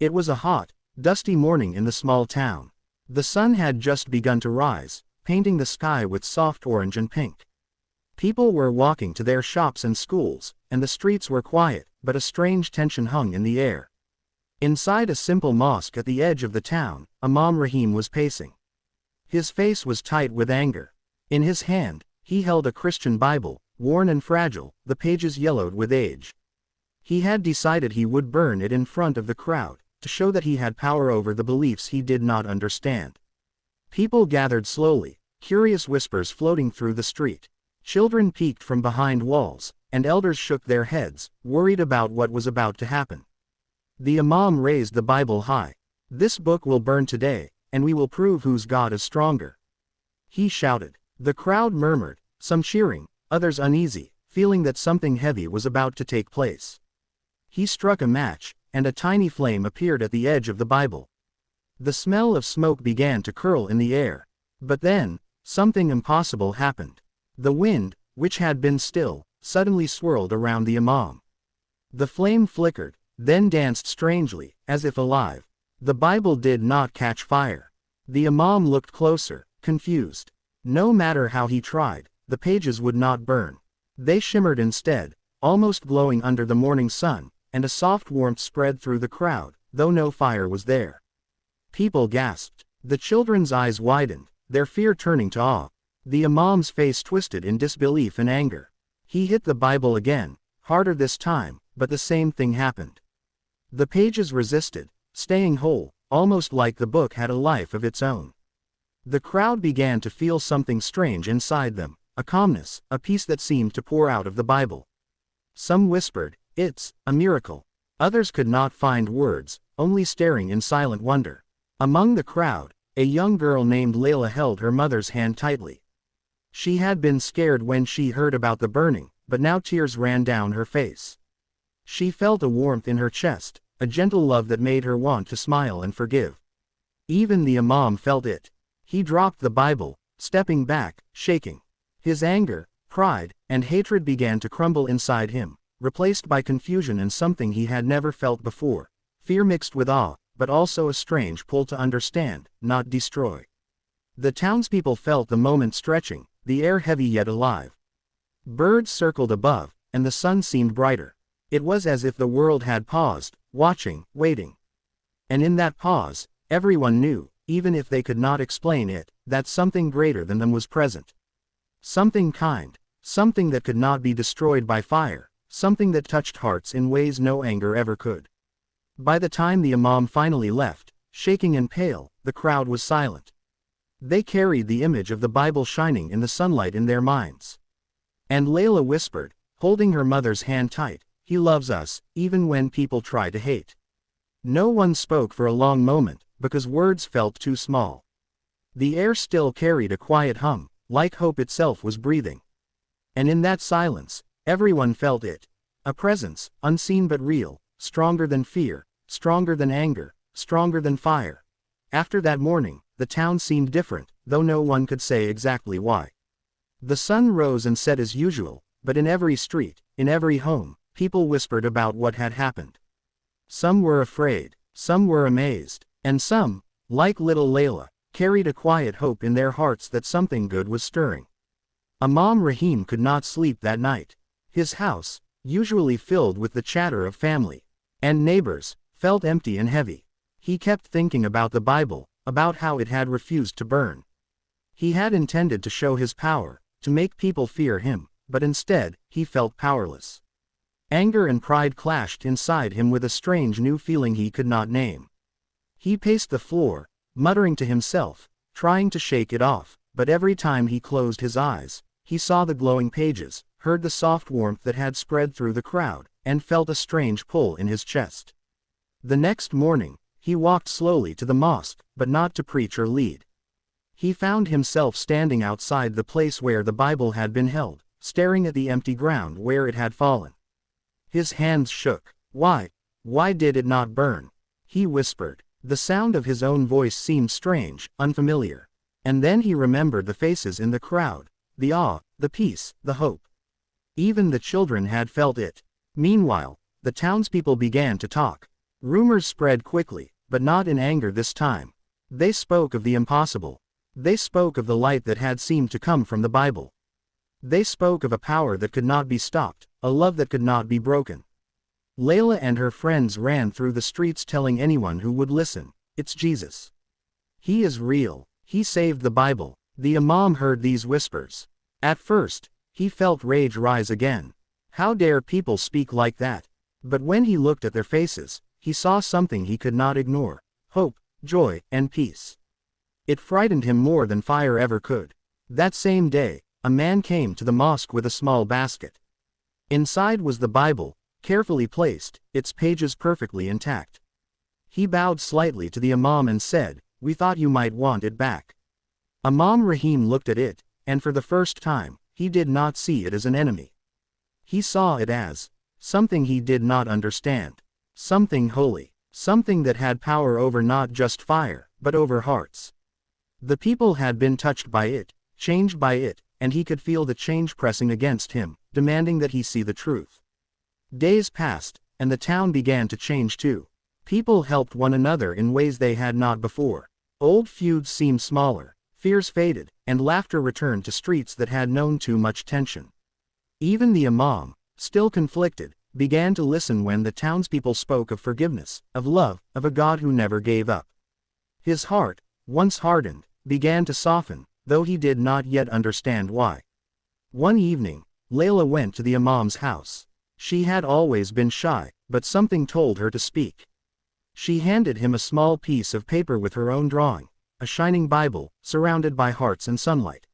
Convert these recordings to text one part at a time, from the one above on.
It was a hot, dusty morning in the small town. The sun had just begun to rise, painting the sky with soft orange and pink. People were walking to their shops and schools, and the streets were quiet, but a strange tension hung in the air. Inside a simple mosque at the edge of the town, Imam Rahim was pacing. His face was tight with anger. In his hand, he held a Christian Bible, worn and fragile, the pages yellowed with age. He had decided he would burn it in front of the crowd, to show that he had power over the beliefs he did not understand. People gathered slowly, curious whispers floating through the street. Children peeked from behind walls, and elders shook their heads, worried about what was about to happen. The Imam raised the Bible high. "This book will burn today, and we will prove whose God is stronger," he shouted. The crowd murmured, some cheering, others uneasy, feeling that something heavy was about to take place. He struck a match, and a tiny flame appeared at the edge of the Bible. The smell of smoke began to curl in the air. But then, something impossible happened. The wind, which had been still, suddenly swirled around the Imam. The flame flickered, then danced strangely, as if alive. The Bible did not catch fire. The Imam looked closer, confused. No matter how he tried, the pages would not burn. They shimmered instead, almost glowing under the morning sun, and a soft warmth spread through the crowd, though no fire was there. People gasped. The children's eyes widened, their fear turning to awe. The Imam's face twisted in disbelief and anger. He hit the Bible again, harder this time, but the same thing happened. The pages resisted, staying whole, almost like the book had a life of its own. The crowd began to feel something strange inside them, a calmness, a peace that seemed to pour out of the Bible. Some whispered, "It's a miracle." Others could not find words, only staring in silent wonder. Among the crowd, a young girl named Layla held her mother's hand tightly. She had been scared when she heard about the burning, but now tears ran down her face. She felt a warmth in her chest, a gentle love that made her want to smile and forgive. Even the Imam felt it. He dropped the Bible, stepping back, shaking. His anger, pride, and hatred began to crumble inside him, replaced by confusion and something he had never felt before, fear mixed with awe, but also a strange pull to understand, not destroy. The townspeople felt the moment stretching, the air heavy yet alive. Birds circled above, and the sun seemed brighter. It was as if the world had paused, watching, waiting. And in that pause, everyone knew, even if they could not explain it, that something greater than them was present. Something kind, something that could not be destroyed by fire, something that touched hearts in ways no anger ever could. By the time the Imam finally left, shaking and pale, the crowd was silent. They carried the image of the Bible shining in the sunlight in their minds. And Layla whispered, holding her mother's hand tight, "He loves us, even when people try to hate." No one spoke for a long moment, because words felt too small. The air still carried a quiet hum, like hope itself was breathing. And in that silence, everyone felt it. A presence, unseen but real, stronger than fear, stronger than anger, stronger than fire. After that morning, the town seemed different, though no one could say exactly why. The sun rose and set as usual, but in every street, in every home, people whispered about what had happened. Some were afraid, some were amazed, and some, like little Layla, carried a quiet hope in their hearts that something good was stirring. Imam Rahim could not sleep that night. His house, usually filled with the chatter of family and neighbors, felt empty and heavy. He kept thinking about the Bible, about how it had refused to burn. He had intended to show his power, to make people fear him, but instead, he felt powerless. Anger and pride clashed inside him with a strange new feeling he could not name. He paced the floor, muttering to himself, trying to shake it off, but every time he closed his eyes, he saw the glowing pages, heard the soft warmth that had spread through the crowd, and felt a strange pull in his chest. The next morning, he walked slowly to the mosque, but not to preach or lead. He found himself standing outside the place where the Bible had been held, staring at the empty ground where it had fallen. His hands shook. Why did it not burn?" he whispered. The sound of his own voice seemed strange, unfamiliar. And then he remembered the faces in the crowd, the awe, the peace, the hope. Even the children had felt it. Meanwhile, the townspeople began to talk. Rumors spread quickly, but not in anger this time. They spoke of the impossible. They spoke of the light that had seemed to come from the Bible. They spoke of a power that could not be stopped, a love that could not be broken. Layla and her friends ran through the streets telling anyone who would listen, "It's Jesus. He is real. He saved the Bible." The Imam heard these whispers. At first, he felt rage rise again. How dare people speak like that? But when he looked at their faces, he saw something he could not ignore: hope, joy, and peace. It frightened him more than fire ever could. That same day, a man came to the mosque with a small basket. Inside was the Bible, carefully placed, its pages perfectly intact. He bowed slightly to the Imam and said, "We thought you might want it back." Imam Rahim looked at it, and for the first time, he did not see it as an enemy. He saw it as something he did not understand. Something holy. Something that had power over not just fire, but over hearts. The people had been touched by it, changed by it, and he could feel the change pressing against him, demanding that he see the truth. Days passed, and the town began to change too. People helped one another in ways they had not before. Old feuds seemed smaller, fears faded, and laughter returned to streets that had known too much tension. Even the Imam, still conflicted, began to listen when the townspeople spoke of forgiveness, of love, of a God who never gave up. His heart, once hardened, began to soften, though he did not yet understand why. One evening, Layla went to the Imam's house. She had always been shy, but something told her to speak. She handed him a small piece of paper with her own drawing, a shining Bible, surrounded by hearts and sunlight.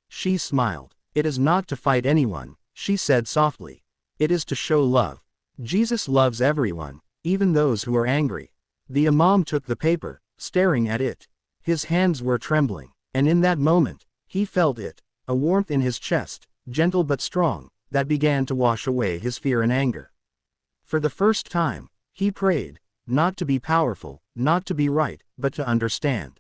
She smiled. "It is not to fight anyone," she said softly. "It is to show love. Jesus loves everyone, even those who are angry." The Imam took the paper, staring at it. His hands were trembling, and in that moment, he felt it, a warmth in his chest, gentle but strong, that began to wash away his fear and anger. For the first time, he prayed, not to be powerful, not to be right, but to understand.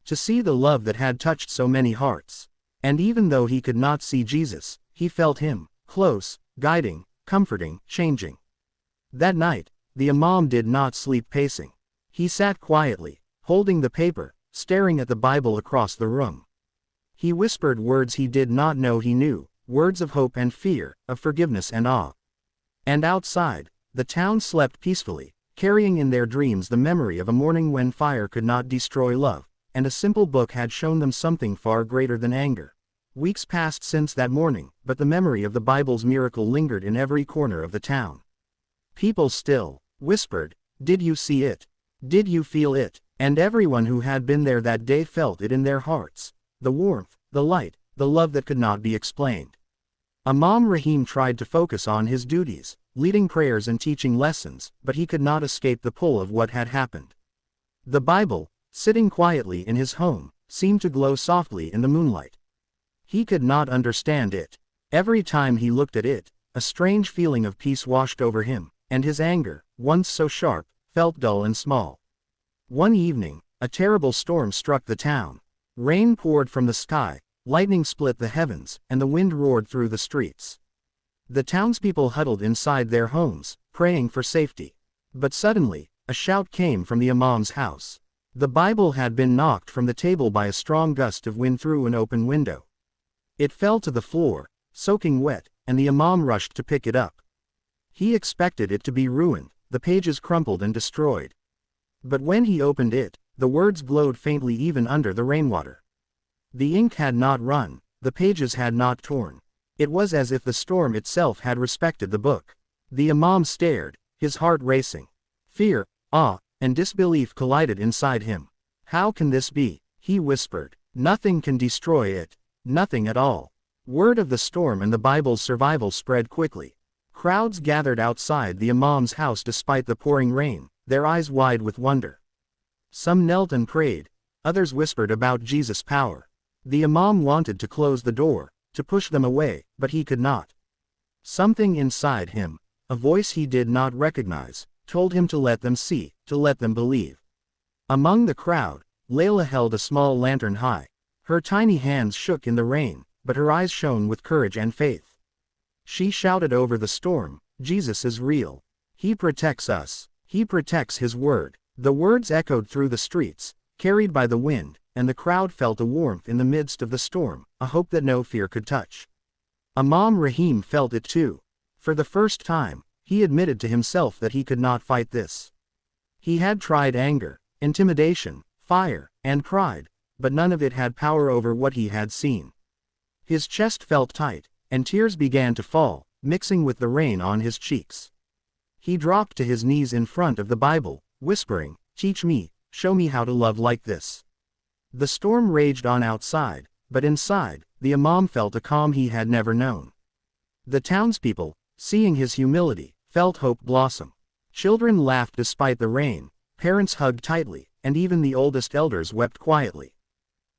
To see the love that had touched so many hearts. And even though he could not see Jesus, he felt him, close, guiding, comforting, changing. That night, the Imam did not sleep pacing. He sat quietly, holding the paper, staring at the Bible across the room. He whispered words he did not know he knew, words of hope and fear, of forgiveness and awe. And outside, the town slept peacefully, carrying in their dreams the memory of a morning when fire could not destroy love, and a simple book had shown them something far greater than anger. Weeks passed since that morning, but the memory of the Bible's miracle lingered in every corner of the town. People still whispered, "Did you see it? Did you feel it?" And everyone who had been there that day felt it in their hearts. The warmth, the light, the love that could not be explained. Imam Rahim tried to focus on his duties, leading prayers and teaching lessons, but he could not escape the pull of what had happened. The Bible, sitting quietly in his home, seemed to glow softly in the moonlight. He could not understand it. Every time he looked at it, a strange feeling of peace washed over him, and his anger, once so sharp, felt dull and small. One evening, a terrible storm struck the town. Rain poured from the sky, lightning split the heavens, and the wind roared through the streets. The townspeople huddled inside their homes, praying for safety. But suddenly, a shout came from the Imam's house. The Bible had been knocked from the table by a strong gust of wind through an open window. It fell to the floor, soaking wet, and the Imam rushed to pick it up. He expected it to be ruined, the pages crumpled and destroyed. But when he opened it, the words glowed faintly even under the rainwater. The ink had not run, the pages had not torn. It was as if the storm itself had respected the book. The Imam stared, his heart racing. Fear, awe, and disbelief collided inside him. "How can this be?" he whispered. "Nothing can destroy it. Nothing at all." Word of the storm and the Bible's survival spread quickly. Crowds gathered outside the Imam's house despite the pouring rain, their eyes wide with wonder. Some knelt and prayed, others whispered about Jesus' power. The Imam wanted to close the door, to push them away, but he could not. Something inside him, a voice he did not recognize, told him to let them see, to let them believe. Among the crowd, Layla held a small lantern high. Her tiny hands shook in the rain, but her eyes shone with courage and faith. She shouted over the storm, "Jesus is real. He protects us. He protects his word. The words echoed through the streets, carried by the wind, and the crowd felt a warmth in the midst of the storm, a hope that no fear could touch. Imam Rahim felt it too. For the first time, he admitted to himself that he could not fight this. He had tried anger, intimidation, fire, and pride, but none of it had power over what he had seen. His chest felt tight, and tears began to fall, mixing with the rain on his cheeks. He dropped to his knees in front of the Bible, whispering, "Teach me, show me how to love like this." The storm raged on outside, but inside, the Imam felt a calm he had never known. The townspeople, seeing his humility, felt hope blossom. Children laughed despite the rain, parents hugged tightly, and even the oldest elders wept quietly.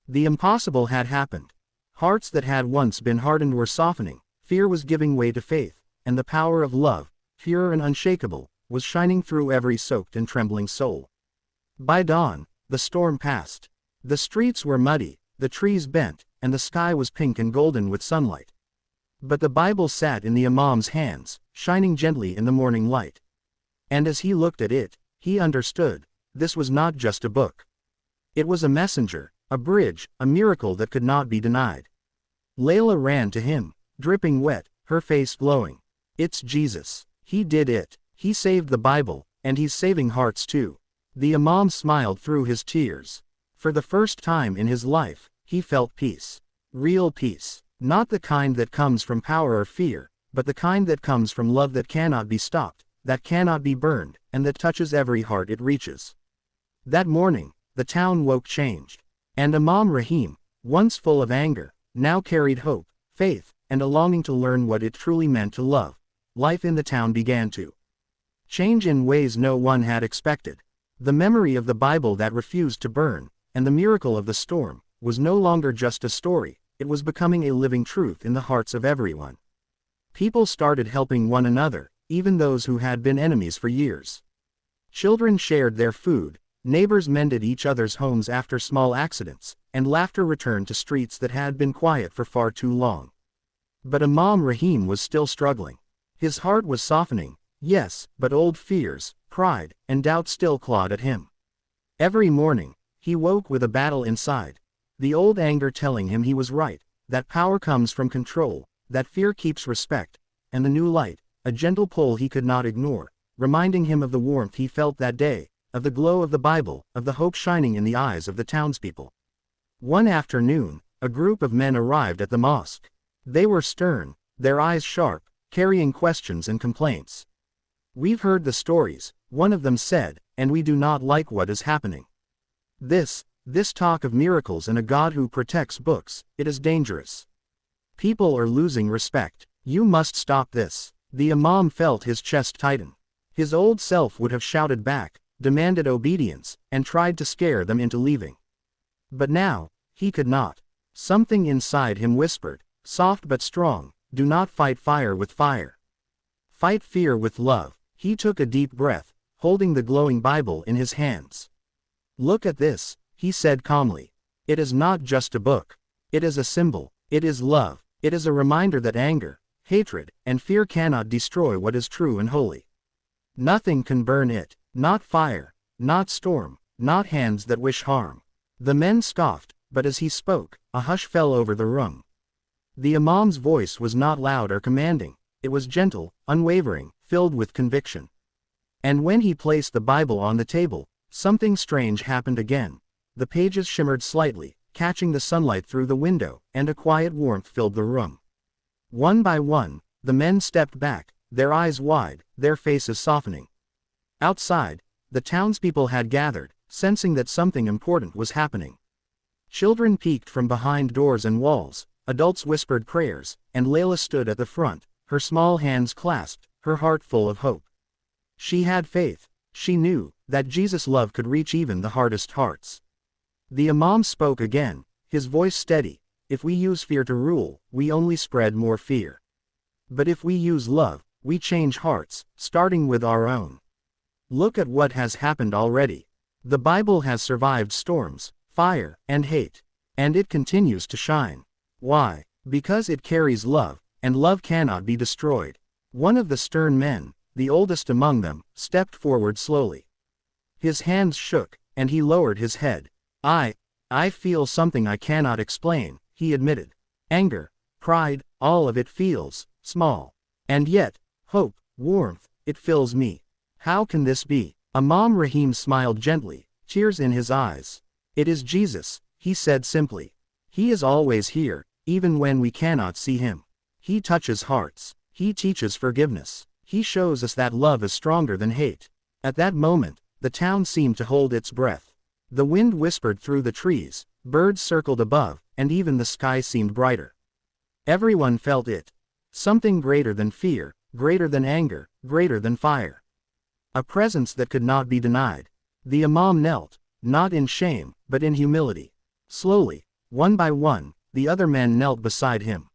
The impossible had happened. Hearts that had once been hardened were softening, fear was giving way to faith, and the power of love, pure and unshakable, was shining through every soaked and trembling soul. By dawn, the storm passed. The streets were muddy, the trees bent, and the sky was pink and golden with sunlight. But the Bible sat in the Imam's hands, shining gently in the morning light. And as he looked at it, he understood, this was not just a book. It was a messenger, a bridge, a miracle that could not be denied. Layla ran to him, dripping wet, her face glowing. "It's Jesus. He did it. He saved the Bible, and he's saving hearts too." The Imam smiled through his tears. For the first time in his life, he felt peace. Real peace. Not the kind that comes from power or fear, but the kind that comes from love that cannot be stopped, that cannot be burned, and that touches every heart it reaches. That morning, the town woke changed. And Imam Rahim, once full of anger, now carried hope, faith, and a longing to learn what it truly meant to love. Life in the town began to change in ways no one had expected. The memory of the Bible that refused to burn, and the miracle of the storm, was no longer just a story, it was becoming a living truth in the hearts of everyone. People started helping one another, even those who had been enemies for years. Children shared their food, neighbors mended each other's homes after small accidents, and laughter returned to streets that had been quiet for far too long. But Imam Rahim was still struggling. His heart was softening, yes, but old fears, pride, and doubt still clawed at him. Every morning, he woke with a battle inside. The old anger telling him he was right, that power comes from control, that fear keeps respect, and the new light, a gentle pull he could not ignore, reminding him of the warmth he felt that day, of the glow of the Bible, of the hope shining in the eyes of the townspeople. One afternoon, a group of men arrived at the mosque. They were stern, their eyes sharp, carrying questions and complaints. "We've heard the stories," one of them said, "and we do not like what is happening. This talk of miracles and a God who protects books, it is dangerous. People are losing respect. You must stop this." The Imam felt his chest tighten. His old self would have shouted back, demanded obedience, and tried to scare them into leaving. But now, he could not. Something inside him whispered, soft but strong, "Do not fight fire with fire. Fight fear with love." He took a deep breath, holding the glowing Bible in his hands. "Look at this," he said calmly. "It is not just a book. It is a symbol. It is love. It is a reminder that anger, hatred, and fear cannot destroy what is true and holy. Nothing can burn it, not fire, not storm, not hands that wish harm." The men scoffed, but as he spoke, a hush fell over the room. The Imam's voice was not loud or commanding, it was gentle, unwavering, filled with conviction. And when he placed the Bible on the table, something strange happened again. The pages shimmered slightly, catching the sunlight through the window, and a quiet warmth filled the room. One by one, the men stepped back, their eyes wide, their faces softening. Outside, the townspeople had gathered, sensing that something important was happening. Children peeked from behind doors and walls, adults whispered prayers, and Layla stood at the front, her small hands clasped, her heart full of hope. She had faith. She knew that Jesus' love could reach even the hardest hearts. The Imam spoke again, his voice steady. "If we use fear to rule, we only spread more fear. But if we use love, we change hearts, starting with our own. Look at what has happened already. The Bible has survived storms, fire, and hate. And it continues to shine. Why? Because it carries love, and love cannot be destroyed." One of the stern men, the oldest among them, stepped forward slowly. His hands shook, and he lowered his head. I feel something I cannot explain, he admitted. Anger, pride, all of it feels small. And yet, hope, warmth, it fills me. How can this be? Imam Rahim smiled gently, tears in his eyes. It is Jesus, he said simply. He is always here, even when we cannot see him. He touches hearts. He teaches forgiveness. He shows us that love is stronger than hate. At that moment, the town seemed to hold its breath. The wind whispered through the trees, birds circled above, and even the sky seemed brighter. Everyone felt it. Something greater than fear, greater than anger, greater than fire. A presence that could not be denied. The Imam knelt, not in shame, but in humility. Slowly, one by one, the other men knelt beside him.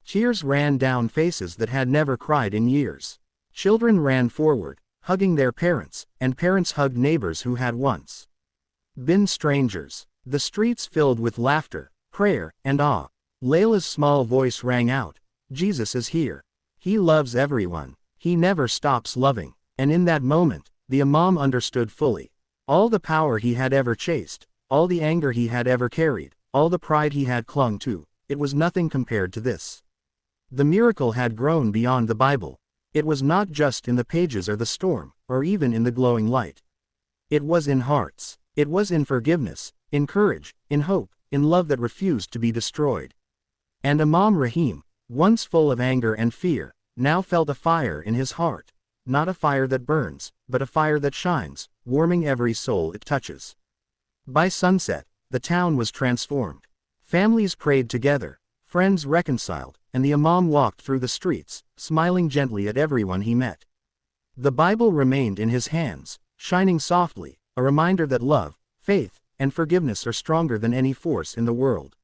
Tears ran down faces that had never cried in years. Children ran forward, hugging their parents, and parents hugged neighbors who had once been strangers. The streets filled with laughter, prayer, and awe. Layla's small voice rang out, Jesus is here. He loves everyone. He never stops loving. And in that moment, the Imam understood fully. All the power he had ever chased, all the anger he had ever carried, all the pride he had clung to, it was nothing compared to this. The miracle had grown beyond the Bible. It was not just in the pages or the storm, or even in the glowing light. It was in hearts. It was in forgiveness, in courage, in hope, in love that refused to be destroyed. And Imam Rahim, once full of anger and fear, now felt a fire in his heart. Not a fire that burns, but a fire that shines, warming every soul it touches. By sunset, the town was transformed. Families prayed together, friends reconciled, and the Imam walked through the streets, smiling gently at everyone he met. The Bible remained in his hands, shining softly, a reminder that love, faith, and forgiveness are stronger than any force in the world.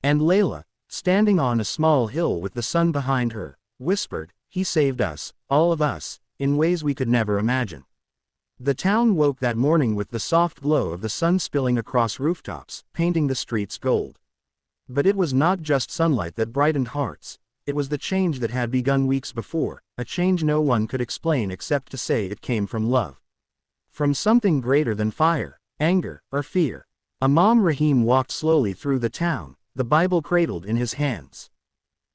And Layla, standing on a small hill with the sun behind her, whispered, He saved us, all of us, in ways we could never imagine. The town woke that morning with the soft glow of the sun spilling across rooftops, painting the streets gold. But it was not just sunlight that brightened hearts, it was the change that had begun weeks before, a change no one could explain except to say it came from love. From something greater than fire, anger, or fear. Imam Rahim walked slowly through the town, the Bible cradled in his hands.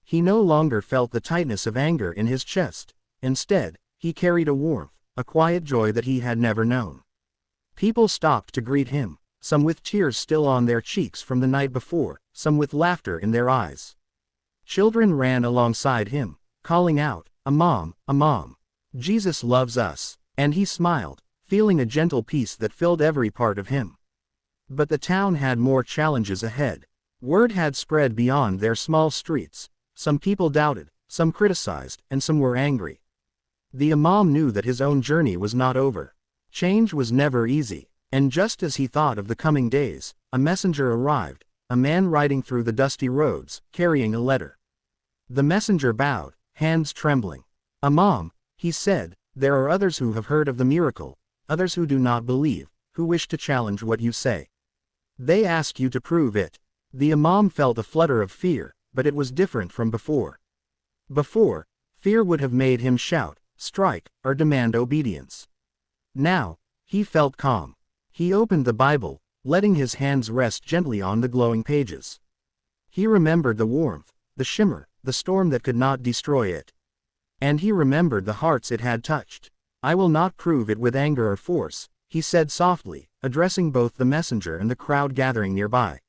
He no longer felt the tightness of anger in his chest. Instead, he carried a warmth, a quiet joy that he had never known. People stopped to greet him, some with tears still on their cheeks from the night before, some with laughter in their eyes. Children ran alongside him, calling out, Imam, Imam. Jesus loves us. And he smiled, feeling a gentle peace that filled every part of him. But the town had more challenges ahead. Word had spread beyond their small streets. Some people doubted, some criticized, and some were angry. The Imam knew that his own journey was not over. Change was never easy, and just as he thought of the coming days, a messenger arrived, a man riding through the dusty roads, carrying a letter. The messenger bowed, hands trembling. Imam, he said, there are others who have heard of the miracle, others who do not believe, who wish to challenge what you say. They ask you to prove it. The Imam felt a flutter of fear, but it was different from before. Before, fear would have made him shout, strike, or demand obedience. Now, he felt calm. He opened the Bible, letting his hands rest gently on the glowing pages. He remembered the warmth, the shimmer, the storm that could not destroy it. And he remembered the hearts it had touched. I will not prove it with anger or force, he said softly, addressing both the messenger and the crowd gathering nearby.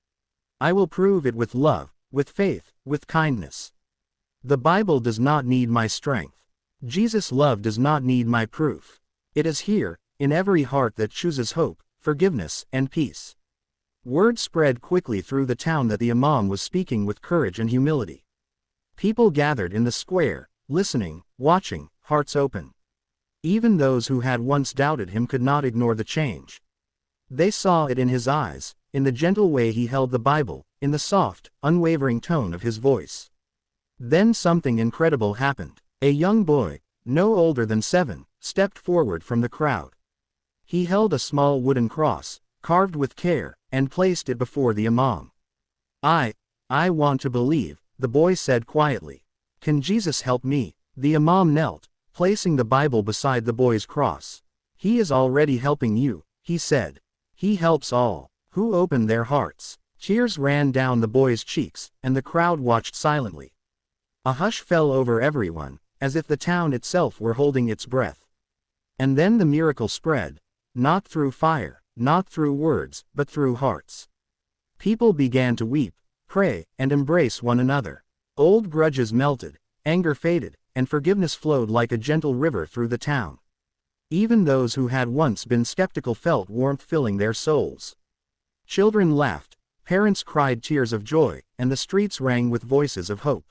I will prove it with love, with faith, with kindness. The Bible does not need my strength. Jesus' love does not need my proof. It is here, in every heart that chooses hope, forgiveness, and peace. Word spread quickly through the town that the Imam was speaking with courage and humility. People gathered in the square, listening, watching, hearts open. Even those who had once doubted him could not ignore the change. They saw it in his eyes, in the gentle way he held the Bible, in the soft, unwavering tone of his voice. Then something incredible happened. A young boy, no older than 7, stepped forward from the crowd. He held a small wooden cross, carved with care, and placed it before the Imam. I want to believe, the boy said quietly. Can Jesus help me? The Imam knelt, placing the Bible beside the boy's cross. "He is already helping you," he said. "He helps all who open their hearts." Tears ran down the boy's cheeks, and the crowd watched silently. A hush fell over everyone, as if the town itself were holding its breath. And then the miracle spread. Not through fire, not through words, but through hearts. People began to weep, pray, and embrace one another. Old grudges melted, anger faded, and forgiveness flowed like a gentle river through the town. Even those who had once been skeptical felt warmth filling their souls. Children laughed, parents cried tears of joy, and the streets rang with voices of hope.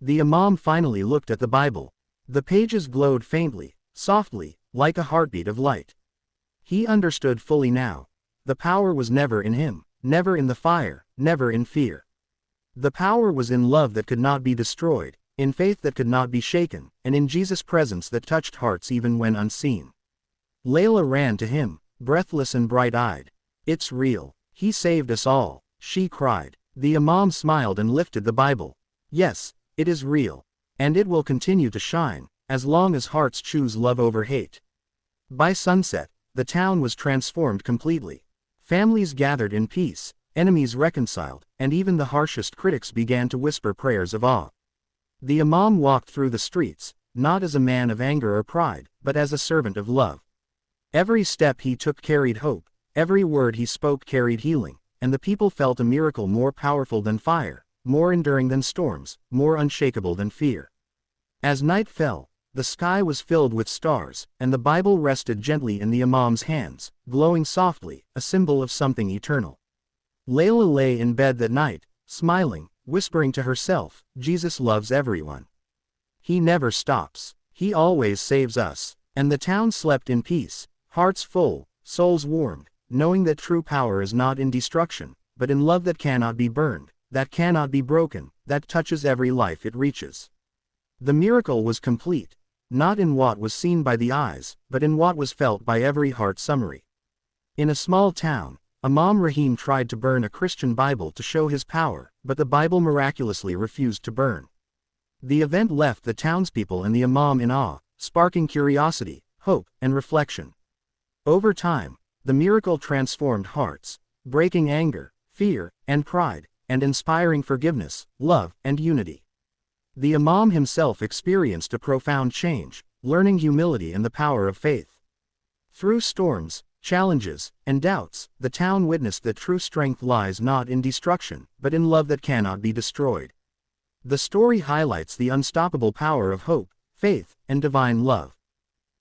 The Imam finally looked at the Bible. The pages glowed faintly, softly, like a heartbeat of light. He understood fully now. The power was never in him, never in the fire, never in fear. The power was in love that could not be destroyed, in faith that could not be shaken, and in Jesus' presence that touched hearts even when unseen. Layla ran to him, breathless and bright-eyed. "It's real. He saved us all," she cried. The Imam smiled and lifted the Bible. "Yes, it is real. And it will continue to shine, as long as hearts choose love over hate." By sunset, the town was transformed completely. Families gathered in peace, enemies reconciled, and even the harshest critics began to whisper prayers of awe. The Imam walked through the streets, not as a man of anger or pride, but as a servant of love. Every step he took carried hope, every word he spoke carried healing, and the people felt a miracle more powerful than fire, more enduring than storms, more unshakable than fear. As night fell, the sky was filled with stars, and the Bible rested gently in the Imam's hands, glowing softly, a symbol of something eternal. Layla lay in bed that night, smiling, whispering to herself, "Jesus loves everyone. He never stops. He always saves us." And the town slept in peace, hearts full, souls warmed, knowing that true power is not in destruction, but in love that cannot be burned, that cannot be broken, that touches every life it reaches. The miracle was complete, not in what was seen by the eyes, but in what was felt by every heart. Summary. In a small town, Imam Rahim tried to burn a Christian Bible to show his power, but the Bible miraculously refused to burn. The event left the townspeople and the Imam in awe, sparking curiosity, hope, and reflection. Over time, the miracle transformed hearts, breaking anger, fear, and pride, and inspiring forgiveness, love, and unity. The Imam himself experienced a profound change, learning humility and the power of faith. Through storms, challenges, and doubts, the town witnessed that true strength lies not in destruction, but in love that cannot be destroyed. The story highlights the unstoppable power of hope, faith, and divine love.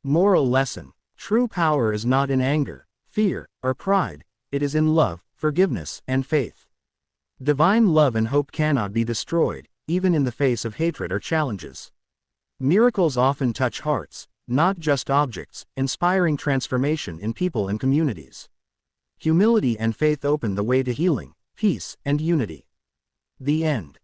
Moral lesson: true power is not in anger, fear, or pride, it is in love, forgiveness, and faith. Divine love and hope cannot be destroyed, even in the face of hatred or challenges. Miracles often touch hearts, not just objects, inspiring transformation in people and communities. Humility and faith open the way to healing, peace, and unity. The end.